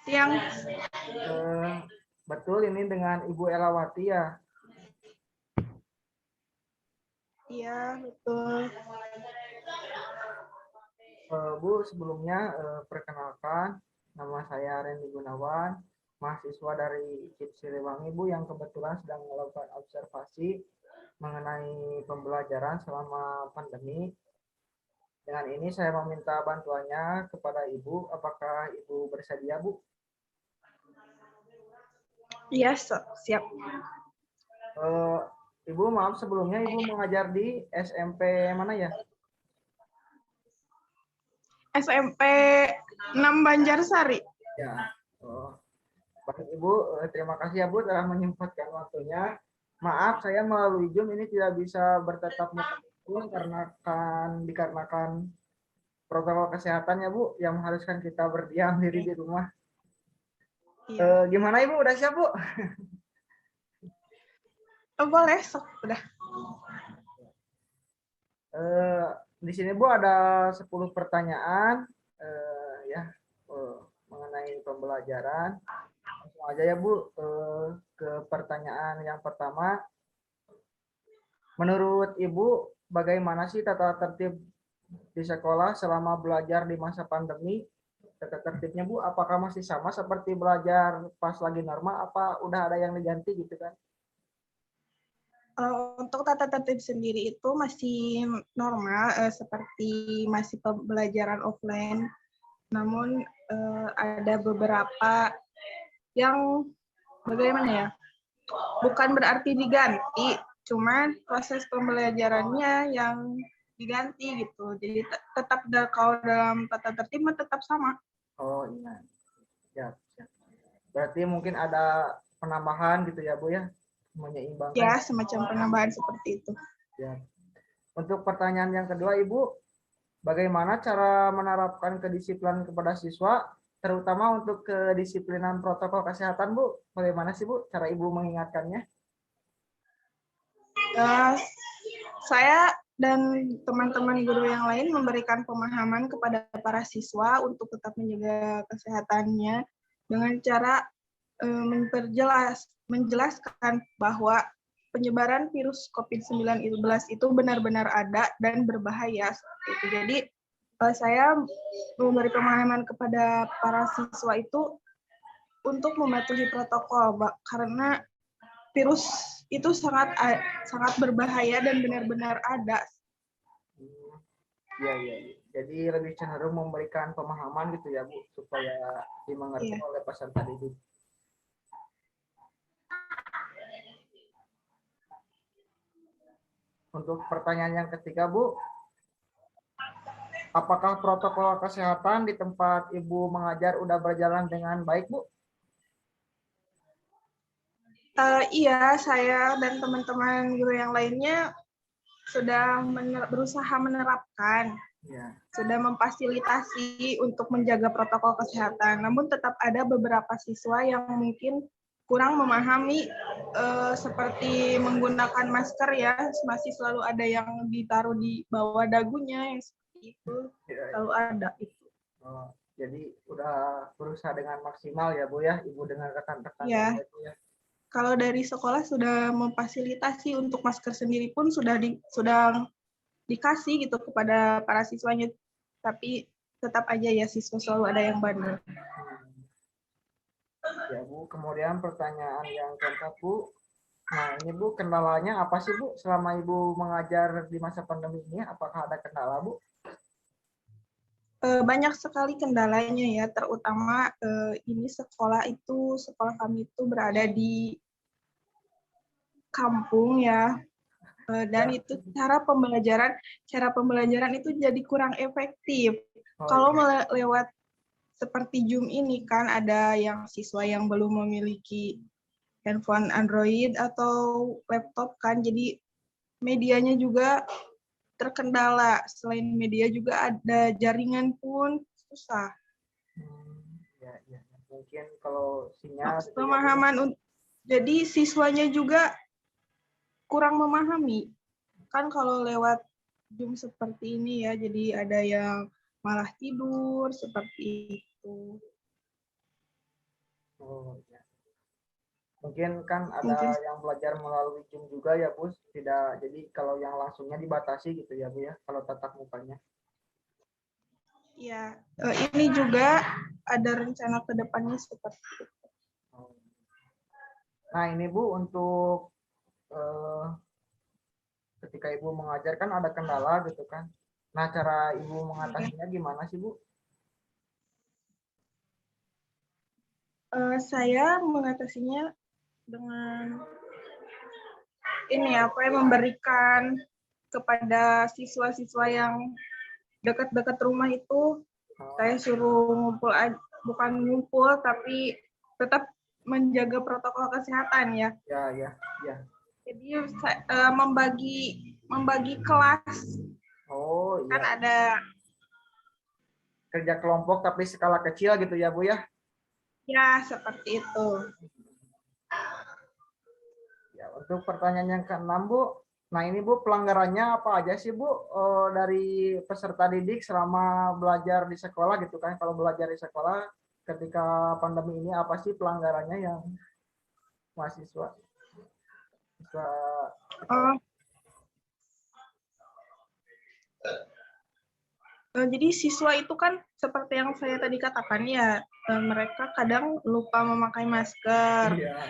Siang. Betul, ini dengan Ibu Elawati ya? Iya, betul. Bu, sebelumnya perkenalkan, nama saya Randy Gunawan, mahasiswa dari IKIP Siliwangi, Bu, yang kebetulan sedang melakukan observasi mengenai pembelajaran selama pandemi. Dengan ini saya meminta bantuannya kepada Ibu. Apakah Ibu bersedia, Bu? Iya, siap. Ibu, maaf sebelumnya Ibu mengajar di SMP mana ya? SMP 6 Banjarsari. Ya. Baik Ibu, terima kasih ya Bu telah menyempatkan waktunya. Maaf saya melalui Zoom ini tidak bisa bertatap muka dikarenakan protokol kesehatan ya Bu yang mengharuskan kita berdiam diri di rumah. Iya. Gimana Ibu, udah siap Bu? Boleh, sok udah. Di sini Bu ada 10 pertanyaan ya mengenai pembelajaran. Langsung aja ya Bu ke pertanyaan yang pertama. Menurut Ibu, bagaimana sih tata tertib di sekolah selama belajar di masa pandemi? Tata tertibnya Bu, apakah masih sama seperti belajar pas lagi normal? Apa udah ada yang diganti gitu kan? Untuk tata tertib sendiri itu masih normal, seperti masih pembelajaran offline. Namun ada beberapa yang bagaimana ya? Bukan berarti diganti, cuman proses pembelajarannya yang diganti gitu. Jadi tetap kalau dalam tata tertib tetap sama. Oh iya, siap, siap. Berarti mungkin ada penambahan gitu ya Bu ya, menyeimbangkan. Ya, semacam penambahan seperti itu. Ya. Untuk pertanyaan yang kedua Ibu, bagaimana cara menerapkan kedisiplinan kepada siswa, terutama untuk kedisiplinan protokol kesehatan Bu? Bagaimana sih Bu cara Ibu mengingatkannya? Saya dan teman-teman guru yang lain memberikan pemahaman kepada para siswa untuk tetap menjaga kesehatannya dengan cara menjelaskan bahwa penyebaran virus COVID-19 itu benar-benar ada dan berbahaya. Seperti itu. Jadi saya memberi pemahaman kepada para siswa itu untuk mematuhi protokol, karena virus itu sangat berbahaya dan benar-benar ada. Iya, iya. Jadi lebih cenderung memberikan pemahaman gitu ya Bu, supaya dimengerti oleh peserta didik. Untuk pertanyaan yang ketiga Bu, apakah protokol kesehatan di tempat Ibu mengajar udah berjalan dengan baik Bu? Iya, saya dan teman-teman guru yang lainnya sudah berusaha menerapkan, sudah memfasilitasi untuk menjaga protokol kesehatan. Namun tetap ada beberapa siswa yang mungkin kurang memahami seperti menggunakan masker ya, masih selalu ada yang ditaruh di bawah dagunya yang seperti itu, selalu ada itu. Oh, jadi udah berusaha dengan maksimal ya Bu ya, Ibu dengan rekan-rekan ya. ya. Kalau dari sekolah sudah memfasilitasi untuk masker sendiri pun sudah dikasih gitu kepada para siswanya, tapi tetap aja ya siswa selalu ada yang bandel. Ya Bu, kemudian pertanyaan yang keempat Bu, nah ini Bu kendalanya apa sih Bu selama Ibu mengajar di masa pandemi ini? Apakah ada kendala Bu? Banyak sekali kendalanya ya, terutama ini sekolah kami itu berada di kampung ya, dan itu cara pembelajaran itu jadi kurang efektif. Kalau lewat seperti Zoom ini kan ada yang siswa yang belum memiliki handphone Android atau laptop kan, jadi medianya juga terkendala. Selain media juga ada jaringan pun susah. Ya. Mungkin kalau sinyal Pemahaman, jadi siswanya juga kurang memahami. Kan kalau lewat Zoom seperti ini ya, jadi ada yang malah tidur seperti itu. Oh, ya. Mungkin kan ada Mungkin yang belajar melalui Zoom juga ya, Bu. Tidak, jadi kalau yang langsungnya dibatasi gitu ya, Bu ya, kalau tatap mukanya. ya, ini juga ada rencana ke depannya seperti itu. Oh. Nah, ini Bu untuk ketika Ibu mengajar kan ada kendala gitu kan. Nah, cara Ibu mengatasinya gimana sih, Bu? Saya mengatasinya dengan ini apa ya, memberikan kepada siswa-siswa yang dekat-dekat rumah itu saya suruh ngumpul, bukan ngumpul tapi tetap menjaga protokol kesehatan ya. Ya, ya, ya. Jadi membagi kelas, Oh, kan iya. ada Kerja kelompok tapi skala kecil gitu ya, Bu ya. ya seperti itu. Ya, untuk pertanyaan yang keenam, Bu. Nah, ini Bu, pelanggarannya apa aja sih, Bu, dari peserta didik selama belajar di sekolah gitu kan? Kalau belajar di sekolah ketika pandemi ini apa sih pelanggarannya yang mahasiswa bisa Oh, jadi siswa itu kan seperti yang saya tadi katakan ya, mereka kadang lupa memakai masker. iya.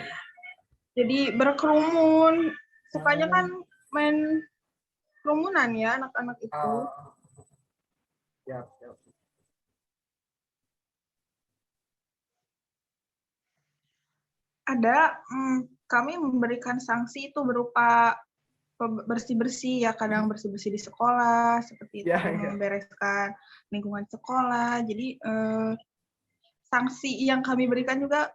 Jadi berkerumun, sukanya kan main kerumunan ya anak-anak itu. Siap, siap. Ada, kami memberikan sanksi itu berupa bersih-bersih ya, kadang bersih-bersih di sekolah, seperti Ya, itu, ya. membereskan lingkungan sekolah. Jadi sanksi yang kami berikan juga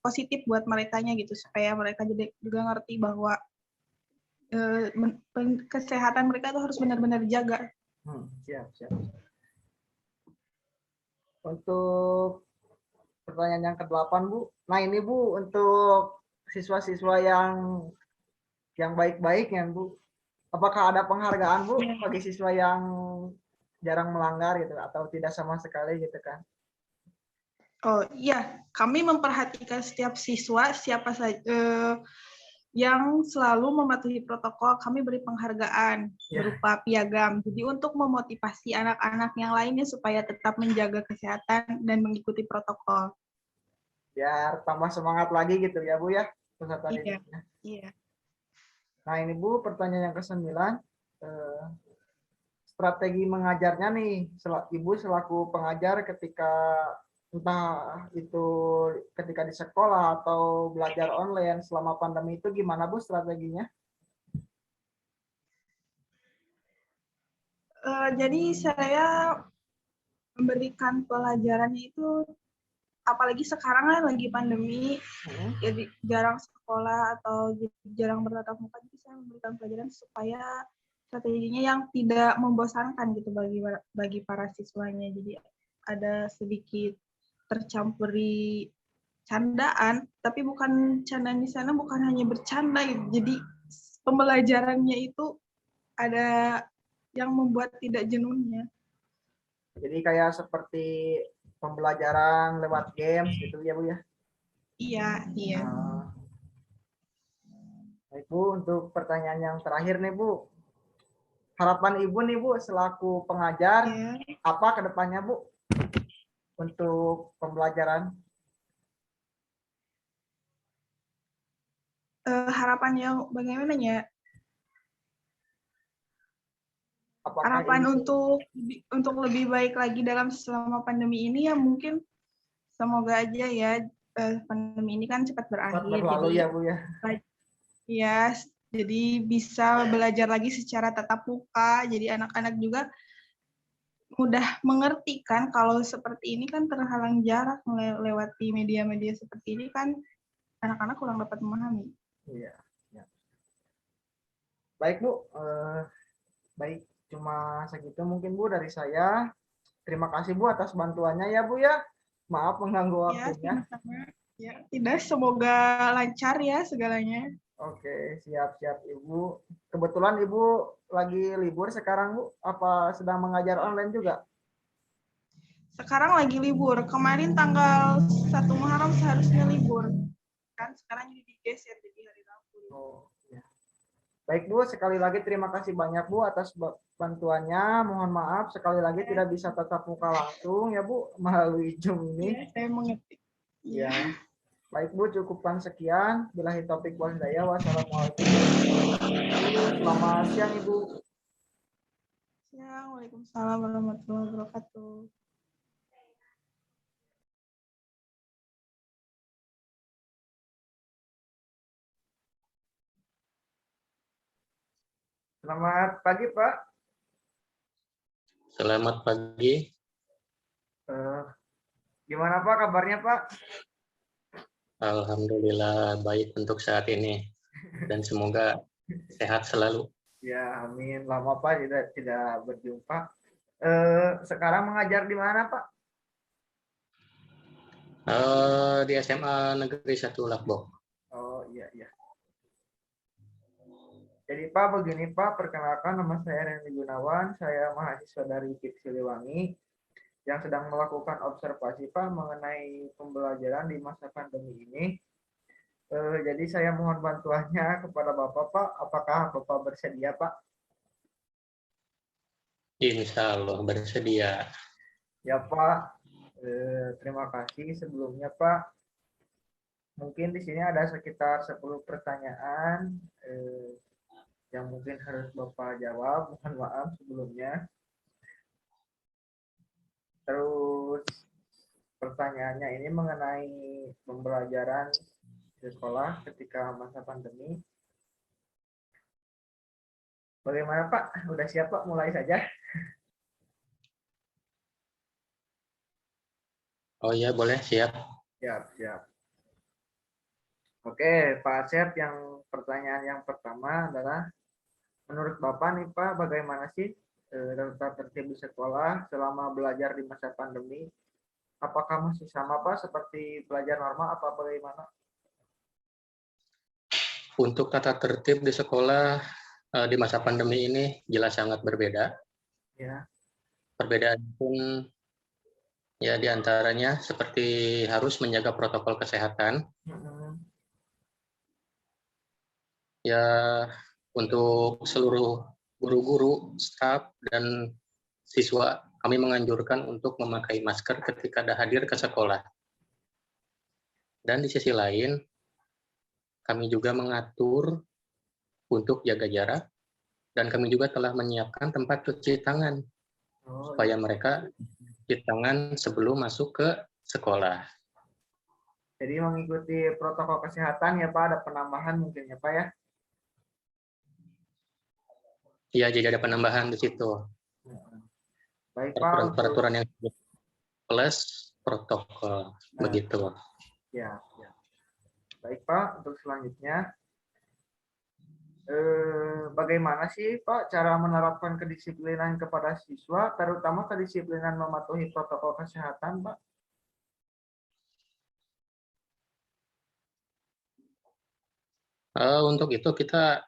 positif buat merekanya gitu, supaya mereka juga ngerti bahwa kesehatan mereka itu harus benar-benar dijaga. Siap, siap. Untuk pertanyaan yang ke-8, Bu. Nah, ini Bu untuk siswa-siswa yang baik-baik ya, Bu. Apakah ada penghargaan, Bu, bagi siswa yang jarang melanggar gitu atau tidak sama sekali gitu kan? Oh iya, kami memperhatikan setiap siswa, siapa saja yang selalu mematuhi protokol, kami beri penghargaan berupa piagam. Jadi untuk memotivasi anak-anak yang lainnya supaya tetap menjaga kesehatan dan mengikuti protokol. Biar tambah semangat lagi gitu ya, Bu ya, peserta Iya, didiknya. iya. Nah, ini Bu, pertanyaan yang ke-9. Strategi mengajarnya nih, Ibu selaku pengajar ketika entah itu ketika di sekolah atau belajar online selama pandemi itu gimana Bu strateginya? Jadi saya memberikan pelajarannya itu, apalagi sekarang kan lagi pandemi, jadi jarang sekolah atau jarang bertatap muka, jadi saya memberikan pelajaran supaya strateginya yang tidak membosankan gitu bagi para siswanya. Jadi ada sedikit tercampuri candaan, tapi bukan candaan di sana bukan hanya bercanda gitu. Jadi pembelajarannya itu ada yang membuat tidak jenuhnya. Jadi kayak seperti pembelajaran lewat games gitu ya Bu ya? Iya, iya. Nah, Bu, untuk pertanyaan yang terakhir nih Bu, harapan Ibu nih Bu selaku pengajar Iya. apa ke depannya Bu untuk pembelajaran? Harapannya bagaimana ya? Apakah Harapan ini untuk lebih baik lagi selama pandemi ini ya, mungkin semoga aja ya pandemi ini kan cepat cepat berakhir. berlalu Jadi ya Bu ya? ya, jadi bisa belajar lagi secara tatap muka. Jadi anak-anak juga mudah mengerti kan, kalau seperti ini kan terhalang jarak melewati media-media seperti ini kan, anak-anak kurang dapat memahami. Iya. Ya. Baik Bu, baik cuma segitu mungkin Bu dari saya. Terima kasih Bu atas bantuannya ya Bu ya. Maaf mengganggu Ya, waktunya. sama-sama. Ya, tidak, semoga lancar ya segalanya. Oke, siap-siap Ibu. Kebetulan Ibu lagi libur sekarang Bu. Apa sedang mengajar online juga? Sekarang lagi libur. Kemarin tanggal 1 Muharram seharusnya libur. Kan sekarang jadi digeser jadi hari Rabu. Oh, ya. Baik Bu, sekali lagi terima kasih banyak Bu atas bantuannya. Mohon maaf sekali lagi tidak bisa tatap muka langsung ya Bu melalui Zoom ini. Ya, saya mengerti. Ya. Baik Bu, cukupkan sekian. Billahi taufik wal hidayah. Wassalamualaikum. Selamat siang Ibu. Siang, Waalaikumsalam warahmatullahi wabarakatuh. Selamat pagi Pak. Selamat pagi. Gimana Pak kabarnya Pak? Alhamdulillah baik untuk saat ini dan semoga sehat selalu. Ya, amin. Lama Pak tidak berjumpa. Sekarang mengajar di mana Pak? Di SMA Negeri 1 Lakbok. Oh iya iya. Jadi Pak begini Pak, perkenalkan nama saya Randy Gunawan. Saya mahasiswa dari KIP Siliwangi yang sedang melakukan observasi Pak mengenai pembelajaran di masa pandemi ini. Jadi saya mohon bantuannya kepada Bapak Pak. Apakah Bapak bersedia Pak? Insya Allah bersedia. Ya Pak, terima kasih sebelumnya Pak. Mungkin di sini ada sekitar 10 pertanyaan yang mungkin harus Bapak jawab. Mohon maaf sebelumnya. Terus pertanyaannya ini mengenai pembelajaran di sekolah ketika masa pandemi. Bagaimana Pak? Udah siap Pak? Mulai saja. Oh iya boleh, siap. Siap, siap. Oke, Pak Asep, yang pertanyaan yang pertama adalah, menurut Bapak nih Pak, bagaimana sih tata tertib di sekolah selama belajar di masa pandemi? Apakah masih sama Pak seperti belajar normal apa bagaimana? Untuk tata tertib di sekolah di masa pandemi ini jelas sangat berbeda. Ya. Perbedaan pun ya diantaranya seperti harus menjaga protokol kesehatan. Ya untuk seluruh guru-guru, staf, dan siswa, kami menganjurkan untuk memakai masker ketika hadir ke sekolah. Dan di sisi lain, kami juga mengatur untuk jaga jarak, dan kami juga telah menyiapkan tempat cuci tangan, supaya mereka cuci tangan sebelum masuk ke sekolah. Jadi mengikuti protokol kesehatan ya Pak, ada penambahan mungkin ya Pak ya? Iya, jadi ada penambahan di situ. Baik Pak. Peraturan yang plus protokol, begitu. Ya, ya. Baik Pak, untuk selanjutnya, bagaimana sih Pak cara menerapkan kedisiplinan kepada siswa, terutama kedisiplinan mematuhi protokol kesehatan Pak? Untuk itu kita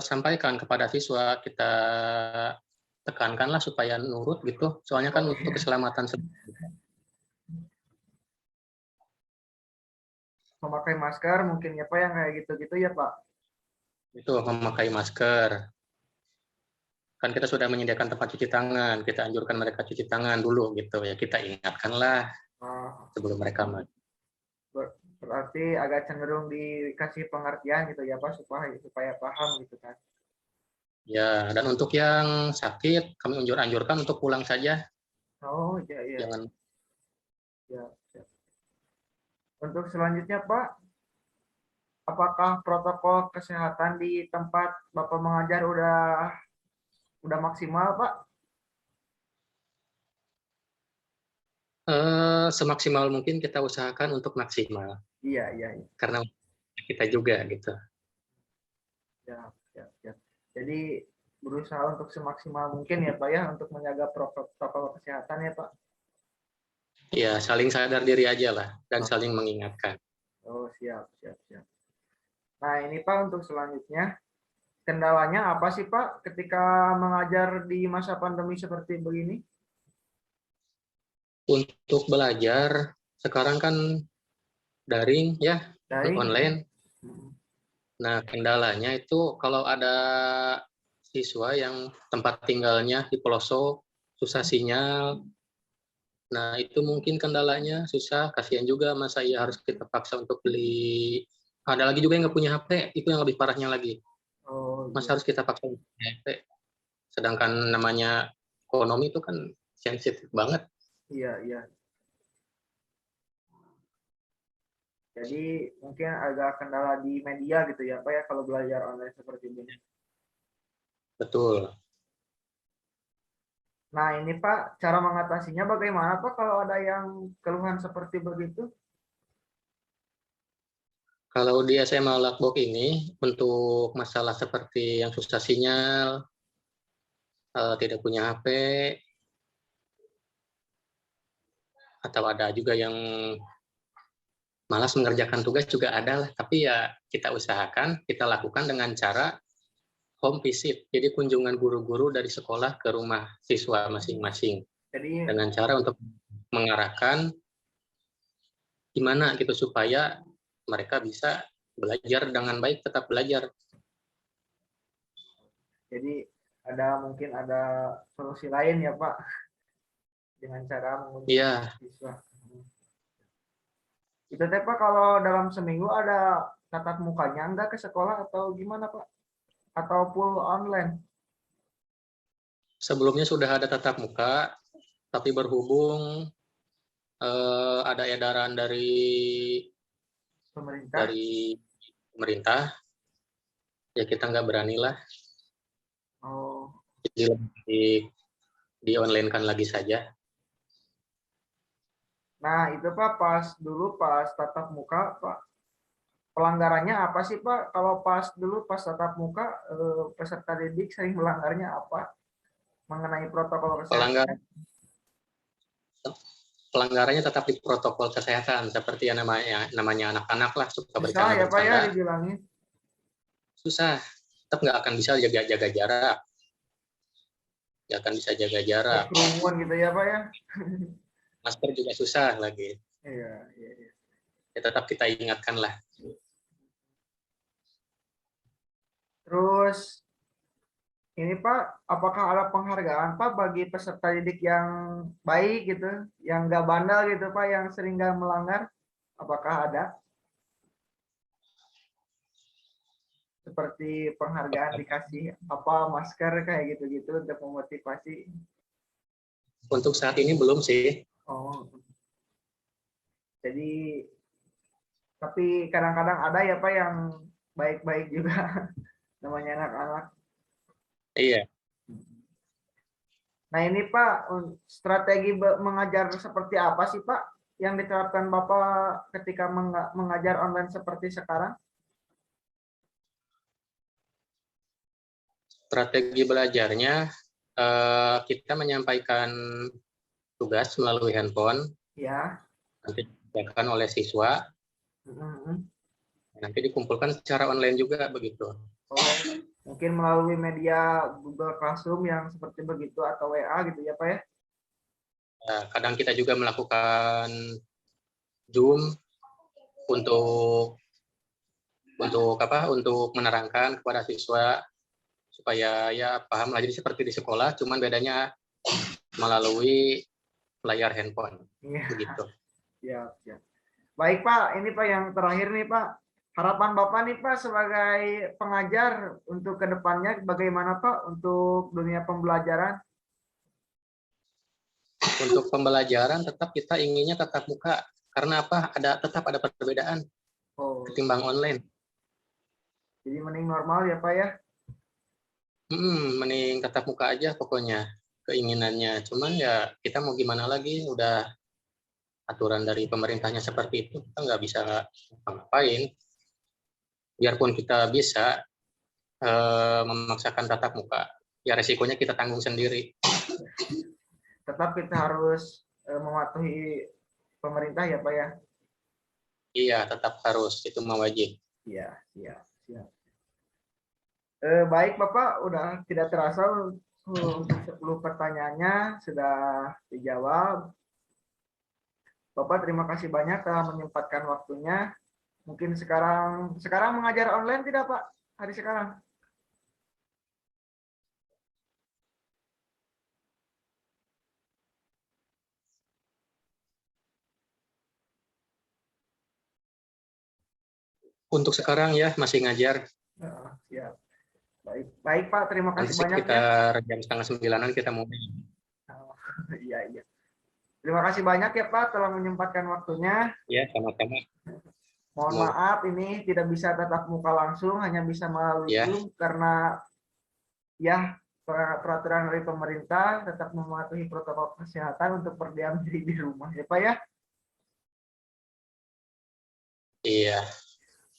sampaikan kepada siswa, kita tekankanlah supaya nurut gitu, soalnya kan untuk keselamatan. Memakai masker mungkin ya Pak yang kayak gitu-gitu ya Pak? Itu memakai masker. Kan kita sudah menyediakan tempat cuci tangan, kita anjurkan mereka cuci tangan dulu gitu ya, kita ingatkanlah sebelum mereka masuk. Berarti agak cenderung dikasih pengertian gitu ya Pak supaya paham gitu kan. Ya, dan untuk yang sakit kami anjurkan untuk pulang saja. Oh iya iya. Jangan. Ya, ya. Untuk selanjutnya Pak, apakah protokol kesehatan di tempat Bapak mengajar udah maksimal Pak? Semaksimal mungkin kita usahakan untuk maksimal. Iya, iya. Karena kita juga gitu. Ya, ya, ya. Jadi berusaha untuk semaksimal mungkin ya Pak ya untuk menjaga protokol kesehatan ya Pak. Ya, saling sadar diri aja lah dan saling mengingatkan. Oh, siap, siap, siap. Nah, ini Pak untuk selanjutnya, kendalanya apa sih Pak ketika mengajar di masa pandemi seperti begini? Untuk belajar sekarang kan daring ya, Daring. online. Nah, kendalanya itu kalau ada siswa yang tempat tinggalnya di pelosok, susah sinyal. Nah, itu mungkin kendalanya susah, kasihan juga masa iya harus kita paksa untuk beli. Ada lagi juga yang nggak punya HP, itu yang lebih parahnya lagi. Oh, Masa harus kita paksa untuk punya HP. Sedangkan namanya ekonomi itu kan sensitif banget. iya, iya. Jadi mungkin agak kendala di media gitu ya Pak ya kalau belajar online seperti ini. Betul. Nah ini Pak, cara mengatasinya bagaimana Pak kalau ada yang keluhan seperti begitu? Kalau di SMA Lakbok ini, untuk masalah seperti yang susah sinyal, tidak punya HP, atau ada juga yang malas mengerjakan tugas juga ada lah. Tapi ya kita usahakan, kita lakukan dengan cara home visit. Jadi kunjungan guru-guru dari sekolah ke rumah siswa masing-masing. Jadi Dengan cara untuk mengarahkan gimana gitu supaya mereka bisa belajar dengan baik, tetap belajar. jadi mungkin ada solusi lain ya Pak dengan cara mengunjungi Iya, siswa. Itu teh Pak kalau dalam seminggu ada tatap mukanya enggak ke sekolah atau gimana Pak? Atau full online? sebelumnya sudah ada tatap muka, tapi berhubung ada edaran Pemerintah? dari pemerintah, ya kita nggak berani lah. Oh, Jadi lebih di online-kan lagi saja. nah itu Pak pas tatap muka Pak pelanggarannya apa sih Pak? Kalau pas tatap muka peserta didik sering melanggarnya apa mengenai protokol Pelanggar kesehatan? pelanggarannya tetap di protokol kesehatan seperti yang namanya anak-anak lah, suka Susah ya Pak ya bercanda-bercanda, dibilangin. susah. Tetap nggak akan bisa jaga jarak, nggak akan bisa jaga jarak. Berkerumun gitu ya Pak ya. Masker juga susah lagi. Iya, iya, iya. Ya tetap kita ingatkan lah. Terus ini Pak, apakah ada penghargaan Pak bagi peserta didik yang baik gitu, yang nggak bandel gitu Pak, yang sering nggak melanggar? Apakah ada seperti penghargaan dikasih apa masker kayak gitu-gitu untuk memotivasi? Untuk saat ini belum sih. Oh, jadi tapi kadang-kadang ada ya Pak yang baik-baik juga namanya anak-anak. Iya. Nah ini Pak, strategi mengajar seperti apa sih Pak yang diterapkan Bapak ketika mengajar online seperti sekarang? Strategi belajarnya, kita menyampaikan tugas melalui handphone, Ya, nanti dikerjakan oleh siswa, mhm. nanti dikumpulkan secara online juga begitu. Oh, mungkin melalui media Google Classroom yang seperti begitu atau WA gitu ya Pak ya? Kadang kita juga melakukan Zoom untuk untuk menerangkan kepada siswa supaya ya paham lah. Jadi seperti di sekolah, cuman bedanya melalui layar handphone Iya, begitu. siap, siap. Baik Pak, ini Pak yang terakhir nih Pak. Harapan Bapak nih Pak sebagai pengajar untuk kedepannya bagaimana Pak untuk dunia pembelajaran? Untuk pembelajaran tetap kita inginnya tatap muka karena apa? Tetap ada perbedaan Oh, ketimbang online. jadi mending normal ya Pak ya? Mending tatap muka aja pokoknya keinginannya. Cuman ya kita mau gimana lagi? Udah aturan dari pemerintahnya seperti itu, kita nggak bisa ngapain. Biarpun kita bisa memaksakan tatap muka, ya resikonya kita tanggung sendiri. Tetap kita harus mematuhi pemerintah ya Pak ya? Iya, tetap harus, itu mah wajib. Iya, siap, siap. Baik Bapak, udah tidak terasa untuk 10 pertanyaannya sudah dijawab. Bapak terima kasih banyak telah menyempatkan waktunya. Mungkin sekarang mengajar online tidak Pak? Hari sekarang? Untuk sekarang ya masih ngajar. Siap. Baik Pak, terima Nanti kasih banyak ya. sekitar jam 8:30 kita mau. Iya, iya. Terima kasih banyak ya Pak telah menyempatkan waktunya. Ya, sama-sama. Mohon maaf ini tidak bisa tatap muka langsung, hanya bisa melalui Zoom karena ya peraturan dari pemerintah tetap mematuhi protokol kesehatan untuk berdiam diri di rumah ya Pak ya. Iya.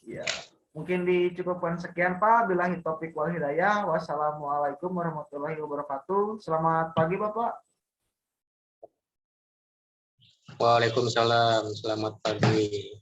Ya, mungkin dicukupkan sekian Pak. Billahi taufiq wal hidayah. Wassalamualaikum warahmatullahi wabarakatuh. Selamat pagi Bapak. Waalaikumsalam. Selamat pagi.